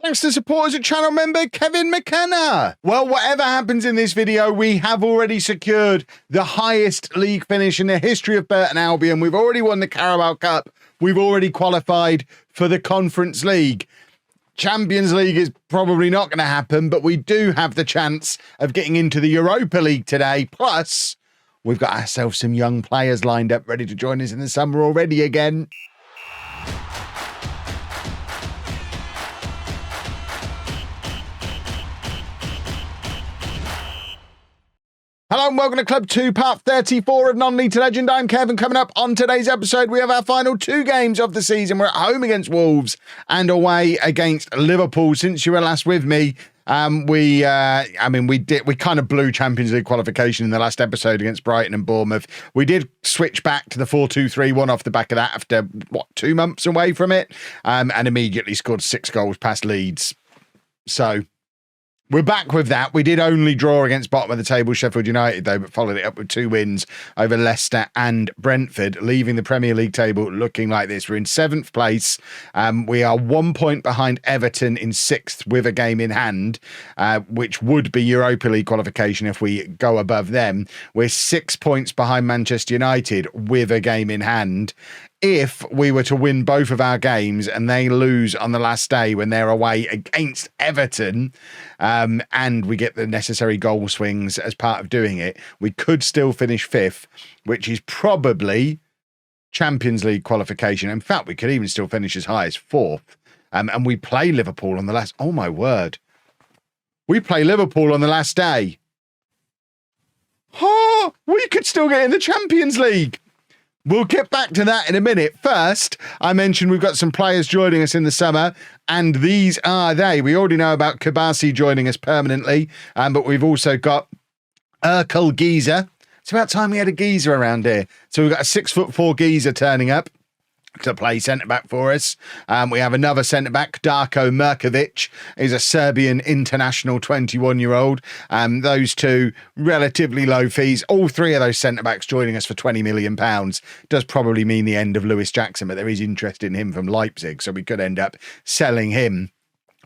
Thanks to supporters and channel member Kevin McKenna. Well, whatever happens in this video, we have already secured the highest league finish in the history of Burton Albion. We've already won the Carabao Cup. We've already qualified for the Conference League. Champions League is probably not going to happen, but we do have the chance of getting into the Europa League today. Plus, we've got ourselves some young players lined up ready to join us in the summer already again. Hello and welcome to Club 2, part 34 of Non-League to Legend. I'm Kevin. Coming up on today's episode, we have our final two games of the season. We're at home against Wolves and away against Liverpool. Since you were last with me, we kind of blew Champions League qualification in the last episode against Brighton and Bournemouth. We did switch back to the 4-2-3-1 off the back of that after, 2 months away from it, and immediately scored 6 goals past Leeds. So we're back with that. We did only draw against bottom of the table Sheffield United, though, but followed it up with 2 wins over Leicester and Brentford, leaving the Premier League table looking like this. We're in 7th place. We are 1 point behind Everton in 6th with a game in hand, which would be Europa League qualification if we go above them. We're 6 points behind Manchester United with a game in hand. If we were to win both of our games and they lose on the last day when they're away against Everton, and we get the necessary goal swings as part of doing it, we could still finish 5th, which is probably Champions League qualification. In fact, we could even still finish as high as 4th. And we play Liverpool on the last... Oh, my word. We play Liverpool on the last day. Oh, we could still get in the Champions League. We'll get back to that in a minute. First, I mentioned we've got some players joining us in the summer, and these are they. We already know about Kabasi joining us permanently, but we've also got Erkal Geezer. It's about time we had a geezer around here. So we've got a 6'4" geezer turning up to play centre-back for us. We have another centre-back, Darko Mirkovic, is a Serbian international 21-year-old. Those two, relatively low fees. All 3 of those centre-backs joining us for £20 million. Does probably mean the end of Lewis Jackson, but there is interest in him from Leipzig, so we could end up selling him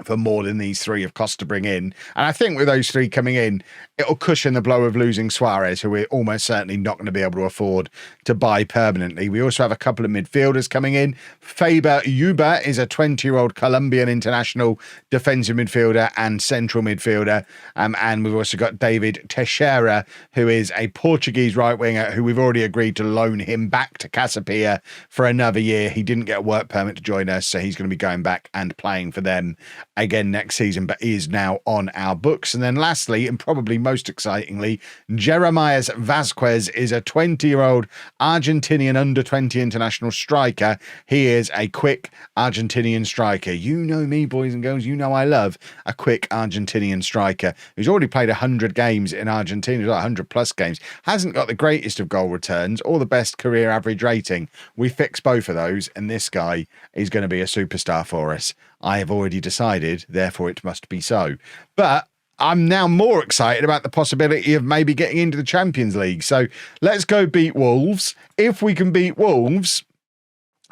for more than these 3 have cost to bring in. And I think with those 3 coming in, it'll cushion the blow of losing Suarez, who we're almost certainly not going to be able to afford to buy permanently. We also have a couple of midfielders coming in. Faber Yuba is a 20-year-old Colombian international defensive midfielder and central midfielder. And we've also got David Teixeira, who is a Portuguese right winger, who we've already agreed to loan him back to Casapia for another year. He didn't get a work permit to join us, so he's going to be going back and playing for them again next season, but is now on our books. And then lastly, and probably most excitingly, Jeremias Vazquez is a 20-year-old Argentinian under-20 international striker. He is a quick Argentinian striker. You know me, boys and girls, you know I love a quick Argentinian striker who's already played 100 games in Argentina, 100 plus games, hasn't got the greatest of goal returns or the best career average rating. We fix both of those, and this guy is going to be a superstar for us. I have already decided, therefore it must be so. But I'm now more excited about the possibility of maybe getting into the Champions League. So let's go beat Wolves. If we can beat Wolves,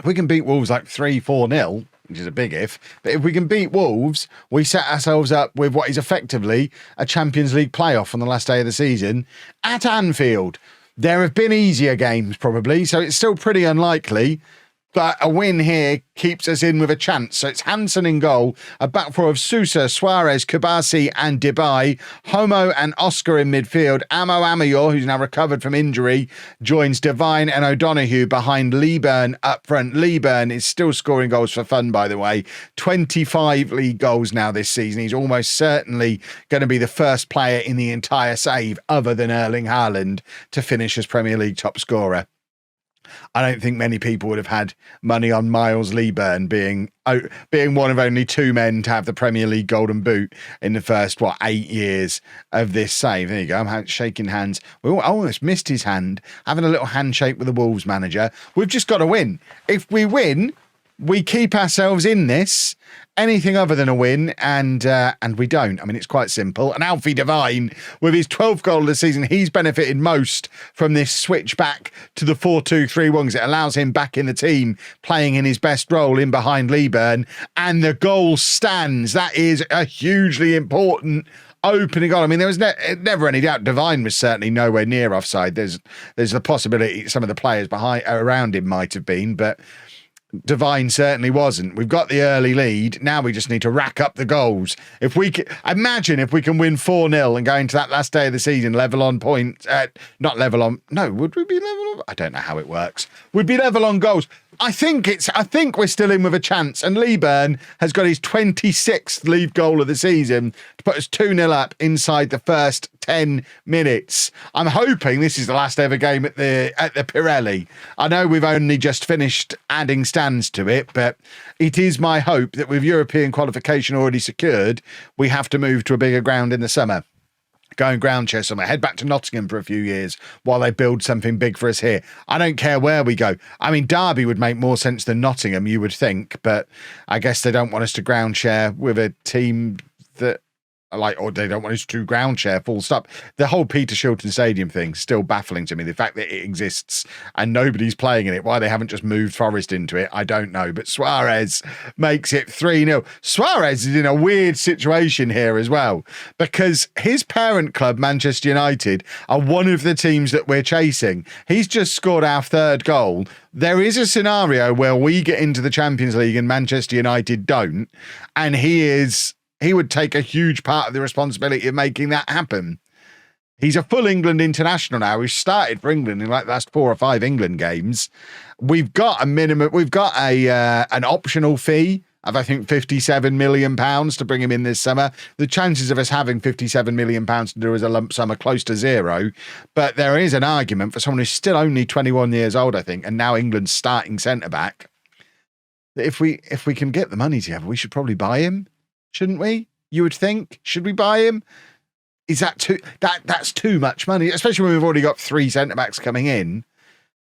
like 3-4-0, which is a big if, but if we can beat Wolves, we set ourselves up with what is effectively a Champions League playoff on the last day of the season at Anfield. There have been easier games probably, so it's still pretty unlikely, but a win here keeps us in with a chance. So it's Hansen in goal, a back four of Sousa, Suarez, Kabasi and Debay, Homo and Oscar in midfield. Amo Amayor, who's now recovered from injury, joins Devine and O'Donoghue behind Leeburn up front. Leeburn is still scoring goals for fun, by the way. 25 league goals now this season. He's almost certainly going to be the first player in the entire save, other than Erling Haaland, to finish as Premier League top scorer. I don't think many people would have had money on Miles Leeburn being one of only 2 men to have the Premier League Golden Boot in the first, 8 years of this save. There you go. I'm shaking hands. I almost missed his hand, having a little handshake with the Wolves manager. We've just got to win. If we win, we keep ourselves in this, anything other than a win, and we don't. I mean, it's quite simple. And Alfie Devine, with his 12th goal of the season, he's benefited most from this switch back to the 4-2-3-1 because it allows him back in the team, playing in his best role in behind Leeburn, and the goal stands. That is a hugely important opening goal. I mean, there was never any doubt Devine was certainly nowhere near offside. There's the possibility some of the players around him might have been, but Devine certainly wasn't. We've got the early lead. Now we just need to rack up the goals. If we can, imagine if we can win 4-0 and go into that last day of the season level on points. Not level on. No, would we be level on? I don't know how it works. We'd be level on goals. I think we're still in with a chance. And Leeburn has got his 26th league goal of the season to put us 2-0 up inside the first 10 minutes. I'm hoping this is the last ever game at the Pirelli. I know we've only just finished adding stands to it, but it is my hope that with European qualification already secured, we have to move to a bigger ground in the summer. Go and ground share somewhere, head back to Nottingham for a few years while they build something big for us here. I don't care where we go. I mean, Derby would make more sense than Nottingham, you would think, but I guess they don't want us to ground share with a team that, or they don't want us to ground share, full stop. The whole Peter Shilton Stadium thing still baffling to me. The fact that it exists and nobody's playing in it, why they haven't just moved Forest into it, I don't know. But Suarez makes it 3-0. Suarez is in a weird situation here as well, because his parent club, Manchester United, are one of the teams that we're chasing. He's just scored our 3rd goal. There is a scenario where we get into the Champions League and Manchester United don't, and he would take a huge part of the responsibility of making that happen. He's a full England international now. He's started for England in like the last 4 or 5 England games. We've got an optional fee of, I think, £57 million to bring him in this summer. The chances of us having £57 million to do as a lump sum are close to 0. But there is an argument for someone who's still only 21 years old, I think, and now England's starting centre-back, that if we can get the money together, we should probably buy him. Shouldn't we? You would think. Should we buy him? Is that that's too much money, especially when we've already got 3 centre-backs coming in.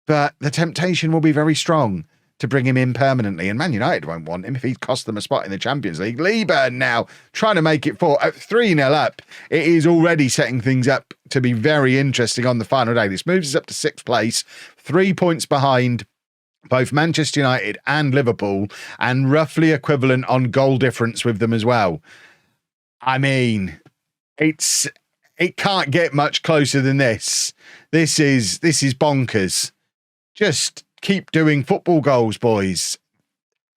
But the temptation will be very strong to bring him in permanently, and Man United won't want him if he cost them a spot in the Champions League. Leeburn now trying to make it 3-0 up. It is already setting things up to be very interesting on the final day. This moves us up to 6th place, 3 points behind both Manchester United and Liverpool, and roughly equivalent on goal difference with them as well. I mean, it can't get much closer than this. This is bonkers. Just keep doing football goals, boys.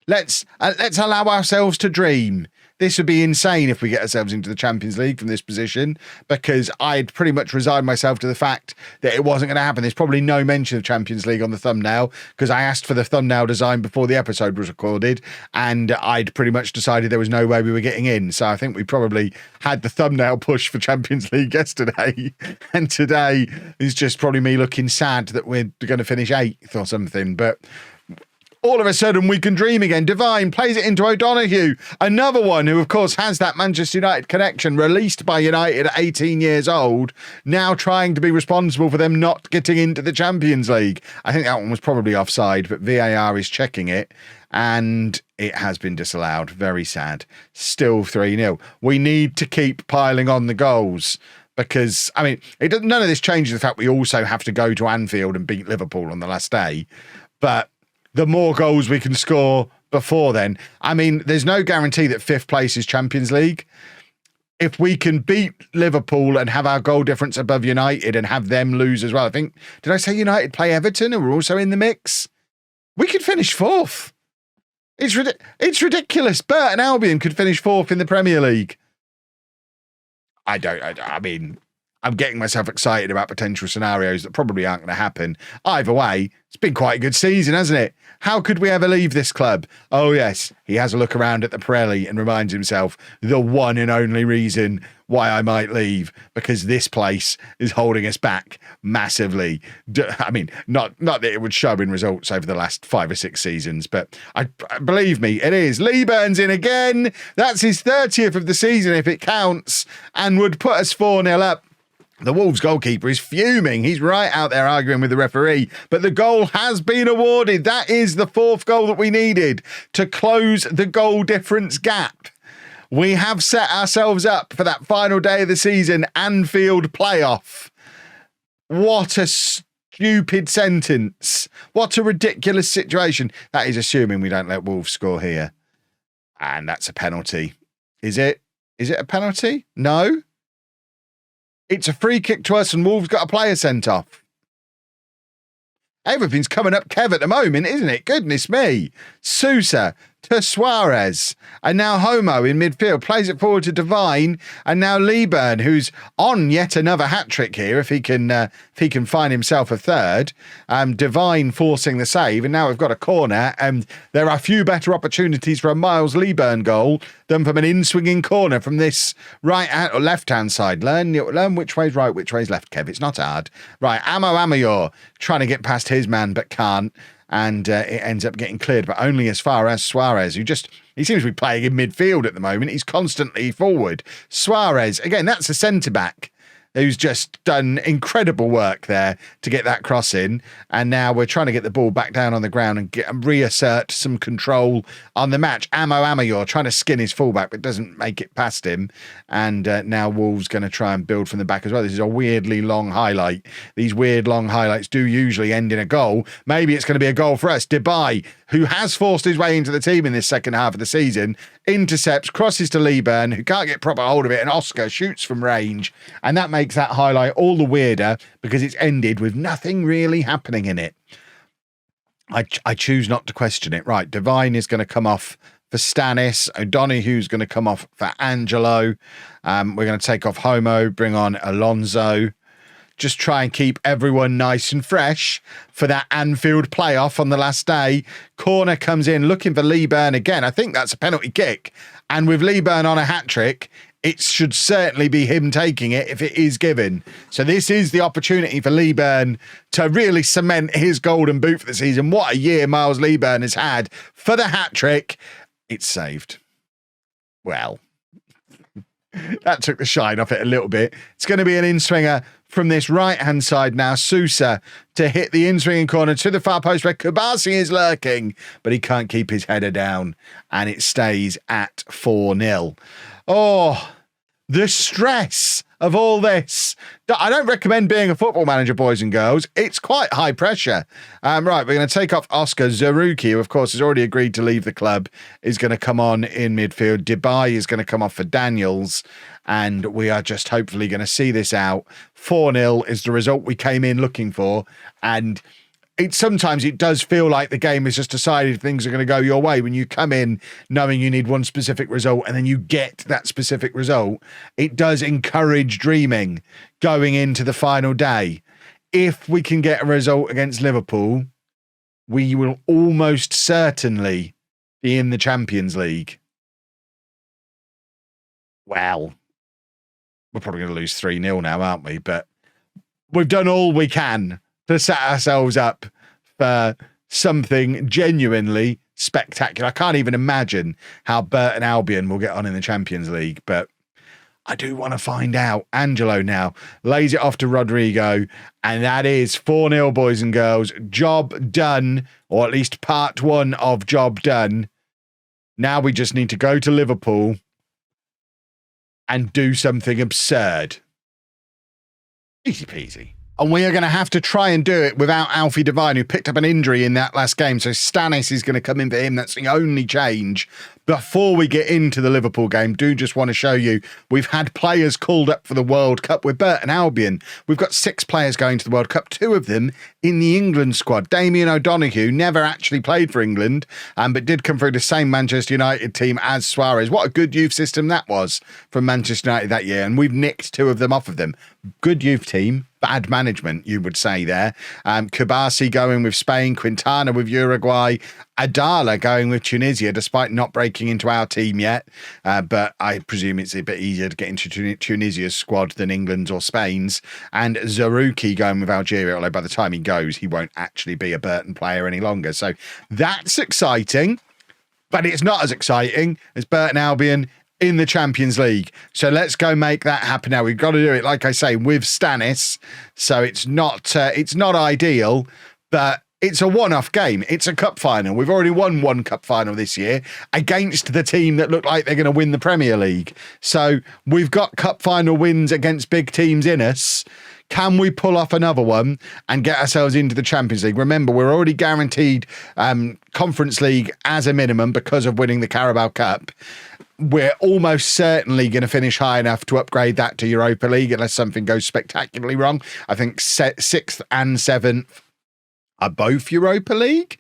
Let's allow ourselves to dream. This would be insane if we get ourselves into the Champions League from this position, because I'd pretty much resigned myself to the fact that it wasn't going to happen. There's probably no mention of Champions League on the thumbnail because I asked for the thumbnail design before the episode was recorded, and I'd pretty much decided there was no way we were getting in. So I think we probably had the thumbnail push for Champions League yesterday, and today is just probably me looking sad that we're going to finish 8th or something. But all of a sudden, we can dream again. Devine plays it into O'Donoghue, another one who, of course, has that Manchester United connection, released by United at 18 years old, now trying to be responsible for them not getting into the Champions League. I think that one was probably offside, but VAR is checking it, and it has been disallowed. Very sad. Still 3-0. We need to keep piling on the goals, because, I mean, none of this changes the fact we also have to go to Anfield and beat Liverpool on the last day, but the more goals we can score before then. I mean, there's no guarantee that 5th place is Champions League. If we can beat Liverpool and have our goal difference above United and have them lose as well. I think, did I say United play Everton and we're also in the mix? We could finish 4th. It's ridiculous. Burton Albion could finish 4th in the Premier League. I mean, I'm getting myself excited about potential scenarios that probably aren't going to happen. Either way, it's been quite a good season, hasn't it? How could we ever leave this club? Oh, yes, he has a look around at the Pirelli and reminds himself the one and only reason why I might leave, because this place is holding us back massively. I mean, not that it would show in results over the last 5 or 6 seasons, but believe me, it is. Leeburn's in again. That's his 30th of the season, if it counts, and would put us 4-0 up. The Wolves goalkeeper is fuming. He's right out there arguing with the referee, but the goal has been awarded. That is the 4th goal that we needed to close the goal difference gap. We have set ourselves up for that final day of the season, Anfield playoff. What a stupid sentence. What a ridiculous situation. That is assuming we don't let Wolves score here. And that's a penalty. Is it? Is it a penalty? No. It's a free kick to us and Wolves got a player sent off. Everything's coming up Kev at the moment, isn't it? Goodness me. Sousa to Suarez. And now Homo in midfield plays it forward to Devine. And now Liburn, who's on yet another hat-trick here, if he can find himself a third. Devine forcing the save. And now we've got a corner. And there are few better opportunities for a Miles Liburn goal than from an in-swinging corner from this right or left-hand side. Learn which way's right, which way's left, Kev. It's not hard. Right, Amayor trying to get past his man, but can't. And it ends up getting cleared, but only as far as Suarez, he seems to be playing in midfield at the moment. He's constantly forward. Suarez, again, that's a centre-back who's just done incredible work there to get that cross in. And now we're trying to get the ball back down on the ground and reassert some control on the match. Amayor trying to skin his fullback, but doesn't make it past him. And now Wolves going to try and build from the back as well. This is a weirdly long highlight. These weird long highlights do usually end in a goal. Maybe it's going to be a goal for us. Debye, who has forced his way into the team in this second half of the season, intercepts, crosses to Liburn, who can't get proper hold of it, and Oscar shoots from range. And that makes that highlight all the weirder because it's ended with nothing really happening in it. I choose not to question it. Right, Devine is going to come off for Stanis. O'Donoghue's going to come off for Angelo. We're going to take off Homo, bring on Alonso. Just try and keep everyone nice and fresh for that Anfield playoff on the last day. Corner comes in looking for Liburn again. I think that's a penalty kick. And with Liburn on a hat-trick, it should certainly be him taking it if it is given. So this is the opportunity for Liburn to really cement his golden boot for the season. What a year Miles Liburn has had for the hat-trick. It's saved. Well, that took the shine off it a little bit. It's going to be an in-swinger from this right-hand side now. Sousa to hit the in-swinging corner to the far post where Kubasi is lurking, but he can't keep his header down, and it stays at 4-0. Oh, the stress of all this. I don't recommend being a football manager, boys and girls. It's quite high pressure. Right, we're going to take off Oscar. Zaruki, who of course has already agreed to leave the club, is going to come on in midfield. Debye is going to come off for Daniels. And we are just hopefully going to see this out. 4-0 is the result we came in looking for. And sometimes it does feel like the game is just decided things are going to go your way when you come in knowing you need one specific result and then you get that specific result. It does encourage dreaming going into the final day. If we can get a result against Liverpool, we will almost certainly be in the Champions League. Well, we're probably going to lose 3-0 now, aren't we? But we've done all we can to set ourselves up for something genuinely spectacular. I can't even imagine how Burton Albion will get on in the Champions League, but I do want to find out. Angelo now lays it off to Rodrigo, and that is 4-0, boys and girls. Job done, or at least part one of job done. Now we just need to go to Liverpool and do something absurd. Easy peasy. And we are going to have to try and do it without Alfie Devine, who picked up an injury in that last game. So Stanis is going to come in for him. That's the only change. Before we get into the Liverpool game, do just want to show you, we've had players called up for the World Cup with Burton Albion. We've got 6 players going to the World Cup, 2 of them in the England squad. Damien O'Donoghue never actually played for England, but did come through the same Manchester United team as Suarez. What a good youth system that was from Manchester United that year. And we've nicked 2 of them off of them. Good youth team. Bad management, you would say there. Kubasi going with Spain, Quintana with Uruguay, Adala going with Tunisia, despite not breaking into our team yet. But I presume it's a bit easier to get into Tunisia's squad than England's or Spain's. And Zaruki going with Algeria, although by the time he goes, he won't actually be a Burton player any longer. So that's exciting, but it's not as exciting as Burton Albion in the Champions League. So let's go make that happen now. We've got to do it, like I say, with Stannis. So it's not ideal, but it's a one-off game. It's a cup final. We've already won one cup final this year against the team that look like they're going to win the Premier League. So we've got cup final wins against big teams in us. Can we pull off another one and get ourselves into the Champions League? Remember, we're already guaranteed Conference League as a minimum because of winning the Carabao Cup. We're almost certainly going to finish high enough to upgrade that to Europa League unless something goes spectacularly wrong. I think 6th and 7th are both Europa League,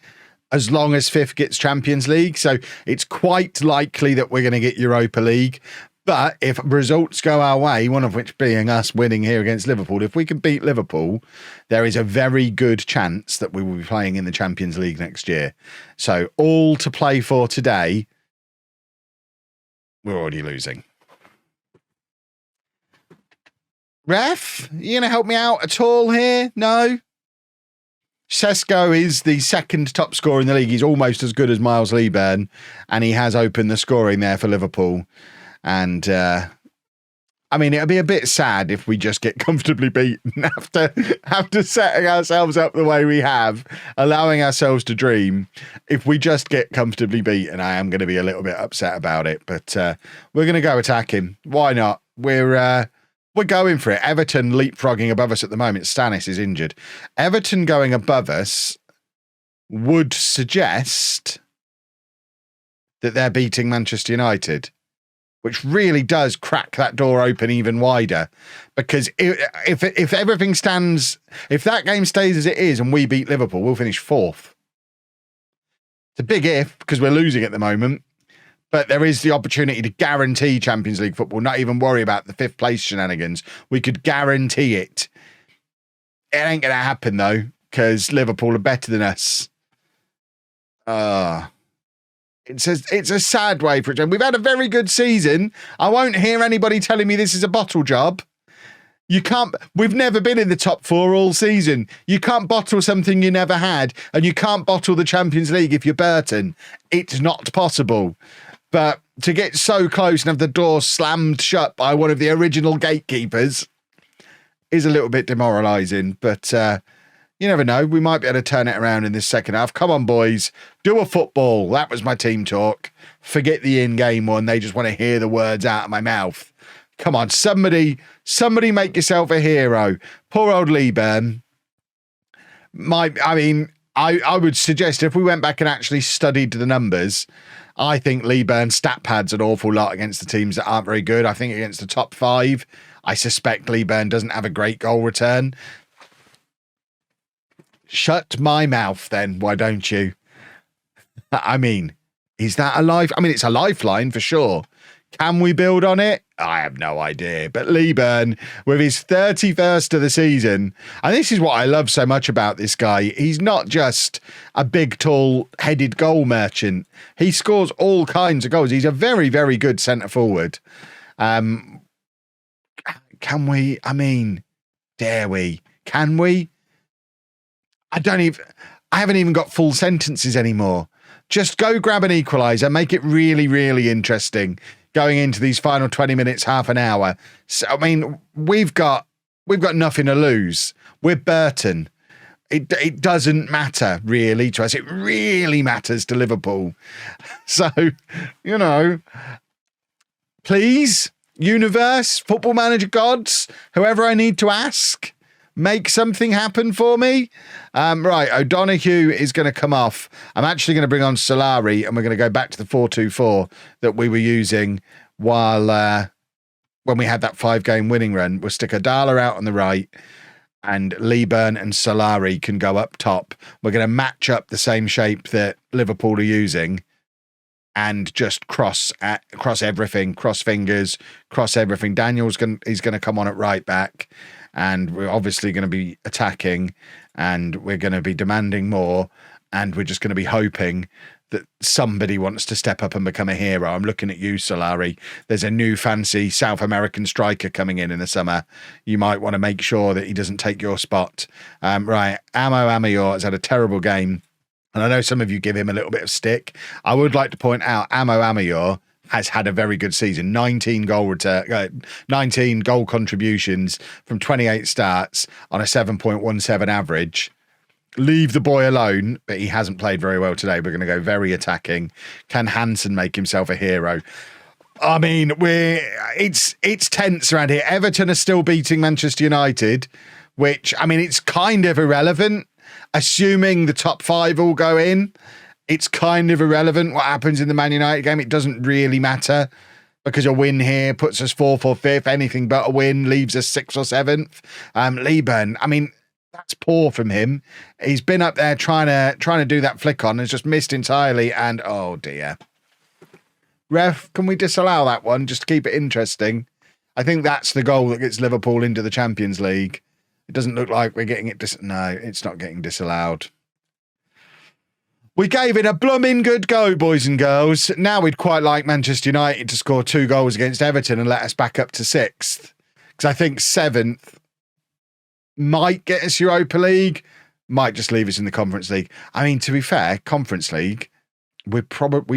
as long as 5th gets Champions League. So it's quite likely that we're going to get Europa League. But if results go our way, one of which being us winning here against Liverpool, if we can beat Liverpool, there is a very good chance that we will be playing in the Champions League next year. So all to play for today. We're already losing. Ref, you going to help me out at all here? No? Sesko is the second top scorer in the league. He's almost as good as Miles Lieburn, and he has opened the scoring there for Liverpool. And, I mean, it'll be a bit sad if we just get comfortably beaten after setting ourselves up the way we have, allowing ourselves to dream. If we just get comfortably beaten, I am going to be a little bit upset about it. But we're going to go attacking. Why not? We're going for it. Everton leapfrogging above us at the moment. Stannis is injured. Everton going above us would suggest that they're beating Manchester United, which really does crack that door open even wider. Because if everything stands, if that game stays as it is and we beat Liverpool, we'll finish 4th. It's a big if, because we're losing at the moment. But there is the opportunity to guarantee Champions League football, not even worry about the 5th place shenanigans. We could guarantee it. It ain't going to happen, though, because Liverpool are better than us. It's a sad way for it. We've had a very good season. I won't hear anybody telling me this is a bottle job. We've never been in the top 4 all season. You can't bottle something you never had, and you can't bottle the Champions League if you're Burton. It's not possible. But to get so close and have the door slammed shut by one of the original gatekeepers is a little bit demoralising. But you never know. We might be able to turn it around in this second half. Come on, boys. Do a football. That was my team talk. Forget the in-game one. They just want to hear the words out of my mouth. Come on, somebody make yourself a hero. Poor old Lieburn. I would suggest if we went back and actually studied the numbers, I think Lieburn stat pads an awful lot against the teams that aren't very good. I think against the top 5, I suspect Lieburn doesn't have a great goal return. Shut my mouth then, why don't you? I mean, is that a life? I mean, it's a lifeline for sure. Can we build on it? I have no idea. But Lieburn, with his 31st of the season, and this is what I love so much about this guy, he's not just a big, tall, headed goal merchant. He scores all kinds of goals. He's a very, very good centre forward. Can we? I mean, dare we? Can we? I haven't even got full sentences anymore. Just go grab an equaliser, make it really, really interesting going into these final 20 minutes, half an hour. So, I mean, we've got nothing to lose. We're Burton. It doesn't matter really to us. It really matters to Liverpool. So, please, universe, football manager gods, whoever I need to ask, make something happen for me. Right, O'Donoghue is going to come off. I'm actually going to bring on Solari, and we're going to go back to the 4-2-4 that we were using while when we had that 5-game winning run. We'll stick Adala out on the right, and Lieburn and Solari can go up top. We're going to match up the same shape that Liverpool are using and just cross everything, cross fingers, cross everything. Daniel's going to come on at right back. And we're obviously going to be attacking, and we're going to be demanding more, and we're just going to be hoping that somebody wants to step up and become a hero. I'm looking at you, Solari. There's a new fancy South American striker coming in the summer. You might want to make sure that he doesn't take your spot. Right, Amo Ameyor has had a terrible game, and I know some of you give him a little bit of stick. I would like to point out Amo Ameyor, has had a very good season. 19 goal contributions from 28 starts on a 7.17 average. Leave the boy alone, but he hasn't played very well today. We're going to go very attacking. Can Hansen make himself a hero? I mean, it's tense around here. Everton are still beating Manchester United, which, I mean, it's kind of irrelevant. Assuming the top 5 all go in, it's kind of irrelevant what happens in the Man United game. It doesn't really matter because a win here puts us 4th or 5th. Anything but a win leaves us 6th or 7th. Liban, I mean, that's poor from him. He's been up there trying to do that flick on, has just missed entirely, and oh dear. Ref, can we disallow that one just to keep it interesting? I think that's the goal that gets Liverpool into the Champions League. It doesn't look like we're getting it. No, it's not getting disallowed. We gave it a blooming good go, boys and girls. Now we'd quite like Manchester United to score 2 goals against Everton and let us back up to 6th. Because I think 7th might get us Europa League, might just leave us in the Conference League. I mean, to be fair, Conference League, I don't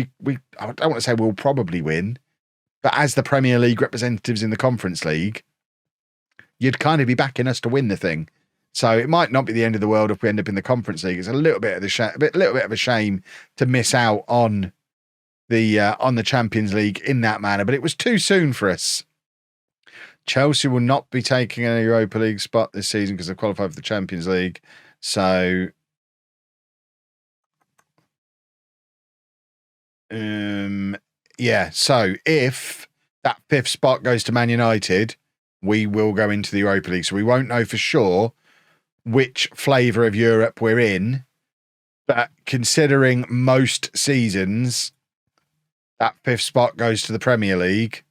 want to say we'll probably win, but as the Premier League representatives in the Conference League, you'd kind of be backing us to win the thing. So it might not be the end of the world if we end up in the Conference League. It's a little bit of a shame to miss out on the Champions League in that manner, but it was too soon for us. Chelsea will not be taking a Europa League spot this season because they've qualified for the Champions League. So so if that 5th spot goes to Man United, we will go into the Europa League. So we won't know for sure which flavour of Europe we're in. But considering most seasons, that 5th spot goes to the Premier League.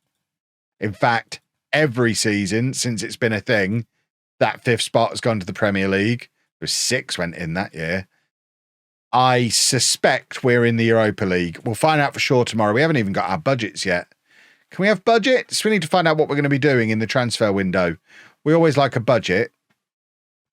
In fact, every season since it's been a thing, that 5th spot has gone to the Premier League. There was 6 went in that year. I suspect we're in the Europa League. We'll find out for sure tomorrow. We haven't even got our budgets yet. Can we have budgets? We need to find out what we're going to be doing in the transfer window. We always like a budget.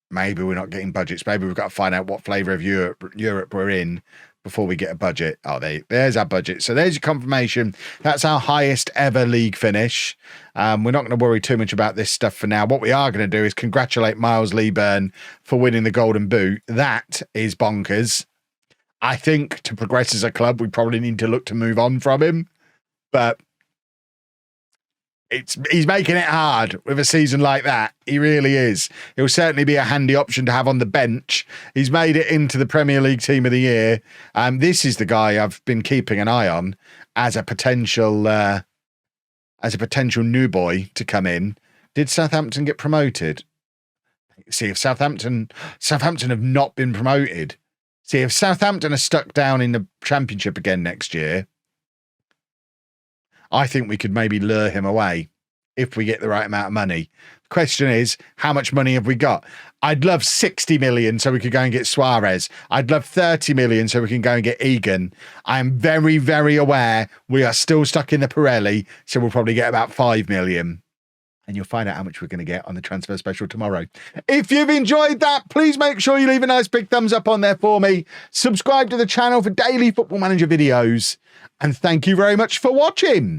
Maybe we're not getting budgets. Maybe we've got to find out what flavour of Europe we're in before we get a budget. Oh, there's our budget. So there's your confirmation. That's our highest ever league finish. We're not going to worry too much about this stuff for now. What we are going to do is congratulate Miles Liban for winning the Golden Boot. That is bonkers. I think to progress as a club, we probably need to look to move on from him. But he's making it hard with a season like that. He really is. He'll certainly be a handy option to have on the bench. He's made it into the Premier League Team of the Year. This is the guy I've been keeping an eye on as a potential new boy to come in. Did Southampton get promoted? See if Southampton have not been promoted. See if Southampton are stuck down in the Championship again next year. I think we could maybe lure him away if we get the right amount of money. The question is, how much money have we got? I'd love 60 million so we could go and get Suarez. I'd love 30 million so we can go and get Egan. I'm very, very aware we are still stuck in the Pirelli, so we'll probably get about 5 million. And you'll find out how much we're going to get on the transfer special tomorrow. If you've enjoyed that, please make sure you leave a nice big thumbs up on there for me. Subscribe to the channel for daily Football Manager videos. And thank you very much for watching.